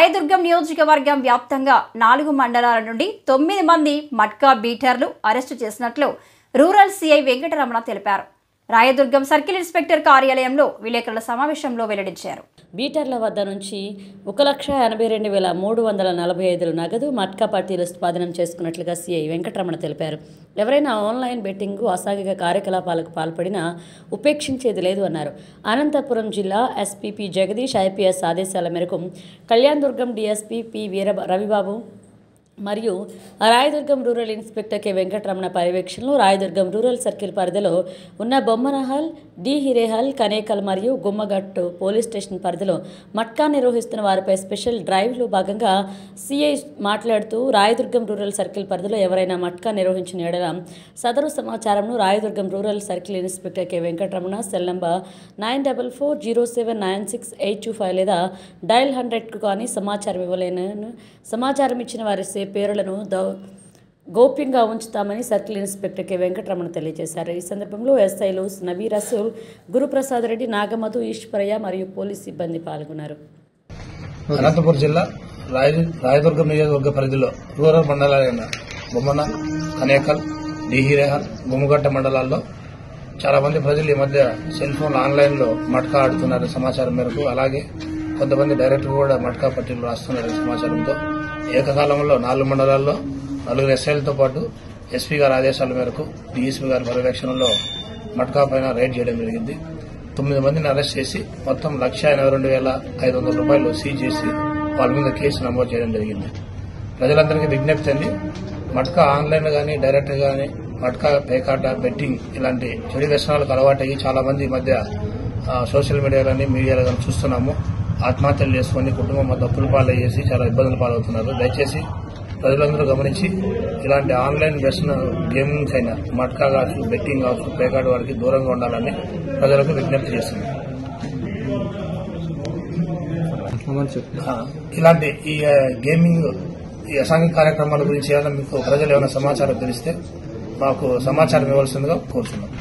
రాయదుర్గం నియోజకవర్గం వ్యాప్తంగా 4 మండలాల నుండి 9 మంది మట్కా బీటర్లు అరెస్టు చేసినట్లు రూరల్ సీఐ వెంకటరమణ తెలిపారు. రాయదుర్గం సర్కిల్ ఇన్స్పెక్టర్ కార్యాలయంలో విలేకరుల సమావేశంలో వెల్లడించారు. బీటర్ల వద్ద నుంచి 1,82,345 నగదు మట్కా పట్టీలు స్వాధీనం చేసుకున్నట్లుగా సీఐ వెంకటరమణ తెలిపారు. ఎవరైనా ఆన్లైన్ బెట్టింగ్ అసాంఘిక కార్యకలాపాలకు పాల్పడినా ఉపేక్షించేది లేదు అన్నారు. అనంతపురం జిల్లా ఎస్పీ జగదీష్ ఐపీఎస్ ఆదేశాల మేరకు కళ్యాణదుర్గం డీఎస్పీ పి రవిబాబు మరియు Rayadurgam rural inspector K Venkataramana పర్యవేక్షణలో రాయదుర్గం రూరల్ సర్కిల్ పరిధిలో ఉన్న బొమ్మనహల్, డి హిరేహల్, కనేకల్ మరియు గుమ్మగట్టు పోలీస్ స్టేషన్ పరిధిలో మట్కా నిర్వహిస్తున్న వారిపై స్పెషల్ డ్రైవ్లో భాగంగా సిఐ మాట్లాడుతూ రాయదుర్గం రూరల్ సర్కిల్ పరిధిలో ఎవరైనా మట్కా నిర్వహించిన ఎడల సదరు సమాచారంను Rayadurgam rural circle inspector K Venkataramana cell number 9440796825 లేదా డయల్ 100కు కానీ సమాచారం ఇవ్వలేనని సమాచారం ఇచ్చిన వారి పేరులను గోప్యంగా ఉంచుతామని సర్కిల్ ఇన్స్పెక్టర్ కె వెంకటరమణ తెలియజేశారు. ఈ సందర్భంలో ఎస్ఐలు నబీ రసూల్, గురుప్రసాద్ రెడ్డి, నాగమధు, ఈశ్వరయ్య మరియు పోలీస్ సిబ్బంది పాల్గొన్నారు. అనంతపురం జిల్లా రాయదుర్గం నియోజకవర్గ పరిధిలో రూరల్ మండలాలైన బొమ్మన, కనేకల్, డిహిరేహల్, గుమ్మగట్ట మండలాల్లో చాలా మంది ప్రజలు ఈ మధ్య సెల్ ఫోన్ ఆన్లైన్లో మట్కా ఆడుతున్నారు సమాచారం మేరకు. అలాగే కొంతమంది డైరెక్ట్ కూడా మట్కా పట్టీలు రాస్తున్నారు సమాచారంతో ఏకకాలంలో 4 మండలాల్లో 4 ఎస్ఐలతో పాటు ఎస్పీ గారి ఆదేశాల మేరకు డీఎస్పీ గారి పర్యవేక్షణలో మట్కా పైన రైడ్ చేయడం జరిగింది. 9 మందిని అరెస్ట్ చేసి మొత్తం 1,82,500 రూపాయలు సీజ్ చేసి వాళ్ళ మీద కేసు నమోదు చేయడం జరిగింది. ప్రజలందరికీ విజ్ఞప్తి అండి, మట్కా ఆన్లైన్ గానీ డైరెక్ట్ గానీ మట్కా పేకాట, బెట్టింగ్ ఇలాంటి చెడు వ్యసనాలకు అలవాటయ్యి చాలా మంది ఈ మధ్య సోషల్ మీడియాలోని మీడియాలో కానీ చూస్తున్నాము. ఆత్మహత్యలు చేసుకుని కుటుంబం మొత్తం అప్పుల పాలు చేసి చాలా ఇబ్బందులు పాలవుతున్నారు. దయచేసి ప్రజలందరూ గమనించి ఇలాంటి ఆన్లైన్ వ్యసన గేమింగ్స్ అయినా మట్కా కావచ్చు, బెట్టింగ్ కావచ్చు, పేకాట వారికి దూరంగా ఉండాలని ప్రజలకు విజ్ఞప్తి చేస్తుంది. ఇలాంటి ఈ గేమింగ్, ఈ అసాంఘిక కార్యక్రమాల గురించి ఏమైనా మీకు ప్రజలు ఏమైనా సమాచారం తెలిస్తే మాకు సమాచారం ఇవ్వాల్సిందిగా కోరుతున్నాం.